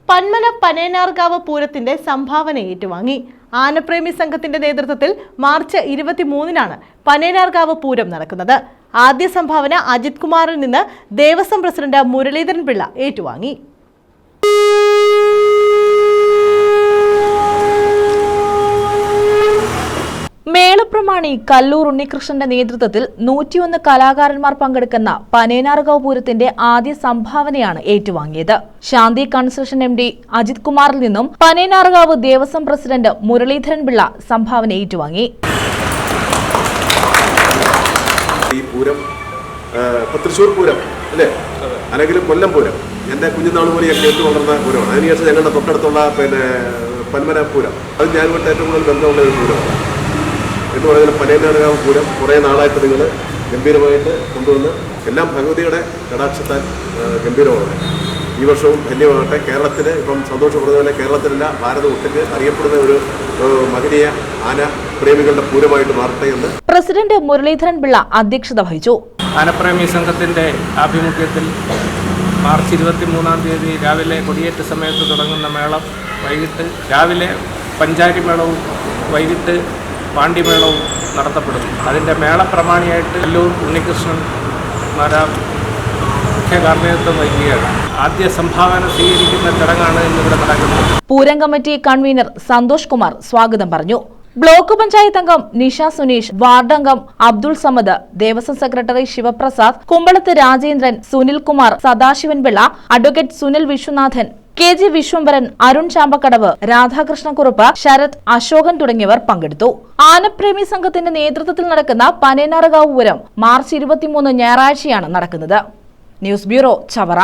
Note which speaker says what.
Speaker 1: പന്മന പനേനാർകാവ് പൂരത്തിന്റെ സംഭാവന ഏറ്റുവാങ്ങി. ആനപ്രേമി സംഘത്തിന്റെ നേതൃത്വത്തിൽ മാർച്ച് 23-നാണ് പനേനാർകാവ് പൂരം നടക്കുന്നത്. ആദ്യ സംഭാവന അജിത് കുമാറിൽ നിന്ന് ദേവസ്വം പ്രസിഡന്റ് മുരളീധരൻ പിള്ള ഏറ്റുവാങ്ങി. മേളപ്രമാണി കല്ലൂർ ഉണ്ണികൃഷ്ണന്റെ നേതൃത്വത്തിൽ 101 കലാകാരന്മാർ പങ്കെടുക്കുന്ന പനേനാർകാവ് പൂരത്തിന്റെ ആദ്യ സംഭാവനയാണ് ഏറ്റുവാങ്ങിയത്. ശാന്തി കൺസ്ട്രക്ഷൻ MD അജിത് കുമാറിൽ നിന്നും പനേനാർകാവ് ദേവസ്വം പ്രസിഡന്റ് മുരളീധരൻ പിള്ള സംഭാവന ഏറ്റുവാങ്ങി.
Speaker 2: ഈ പൂരം തൃശ്ശൂർ പൂരം അല്ലേ, അല്ലെങ്കിൽ കൊല്ലം പൂരം എൻ്റെ കുഞ്ഞുനാൾ പോലെ കേട്ടു വളർന്ന പൂരമാണ്. അതിനുശേഷം ഞങ്ങളുടെ തൊട്ടടുത്തുള്ള പന്മന പൂരം, അത് ഞാനുമായിട്ട് ഏറ്റവും കൂടുതൽ ബന്ധമുള്ള ഒരു പൂരമാണ് എന്ന് പറയുന്നത്. പനേനാർകാവ് പൂരം കുറേ നാളായിട്ട് നിങ്ങൾ ഗംഭീരമായിട്ട് കൊണ്ടുവന്ന് എല്ലാം ഭഗവതിയുടെ കടാക്ഷത്താൽ ഗംഭീരമാണ്. ഈ വർഷവും ധന്യമാകട്ടെ. കേരളത്തിൽ ഇപ്പം സന്തോഷപ്രദമായ കേരളത്തിലല്ല ഭാരതം ഒട്ടുക്ക് അറിയപ്പെടുന്ന ഒരു മഹനീയ ആന പ്രേമികളുടെ പൂരമായിട്ട് മാറട്ടെ എന്ന്
Speaker 1: പ്രസിഡന്റ് മുരളീധരൻ പിള്ള അധ്യക്ഷത വഹിച്ചു.
Speaker 3: ആനപ്രേമി സംഘത്തിൻ്റെ ആഭിമുഖ്യത്തിൽ മാർച്ച് 23-ാം തീയതി രാവിലെ കൊടിയേറ്റ് സമയത്ത് തുടങ്ങുന്ന മേളം വൈകിട്ട് രാവിലെ പഞ്ചാരി മേളവും വൈകിട്ട് പാണ്ഡിമേളവും നടത്തപ്പെടുന്നു. അതിൻ്റെ മേളപ്രമാണിയായിട്ട് കല്ലൂർ ഉണ്ണികൃഷ്ണൻ മുഖ്യ കാർമ്മികത്വം വഹിക്കുകയാണ്. ആദ്യ സംഭാവന സ്വീകരിക്കുന്ന ചടങ്ങാണ് ഇന്നിവിടെ നടക്കുന്നത്.
Speaker 1: പൂരം കമ്മിറ്റി കൺവീനർ സന്തോഷ് കുമാർ സ്വാഗതം പറഞ്ഞു. ബ്ലോക്ക് പഞ്ചായത്ത് അംഗം നിഷ സുനീഷ്, വാർഡ് അംഗം Abdul Samad, Devaswom secretary Sivaprasad, Kumbalath Rajendran, Sunil Kumar, Sadasivan Pillai, advocate Sunil Viswanathan, KG Viswambharan, Arun Chambakkadavu, Radhakrishnakurup, Sarath, Ashokan തുടങ്ങിയവർ പങ്കെടുത്തു. ആനപ്രേമി സംഘത്തിന്റെ നേതൃത്വത്തിൽ നടക്കുന്ന പനേനാർകാവ് പൂരം മാർച്ച് 23 ഞായറാഴ്ചയാണ് നടക്കുന്നത്. News bureau, Chavara.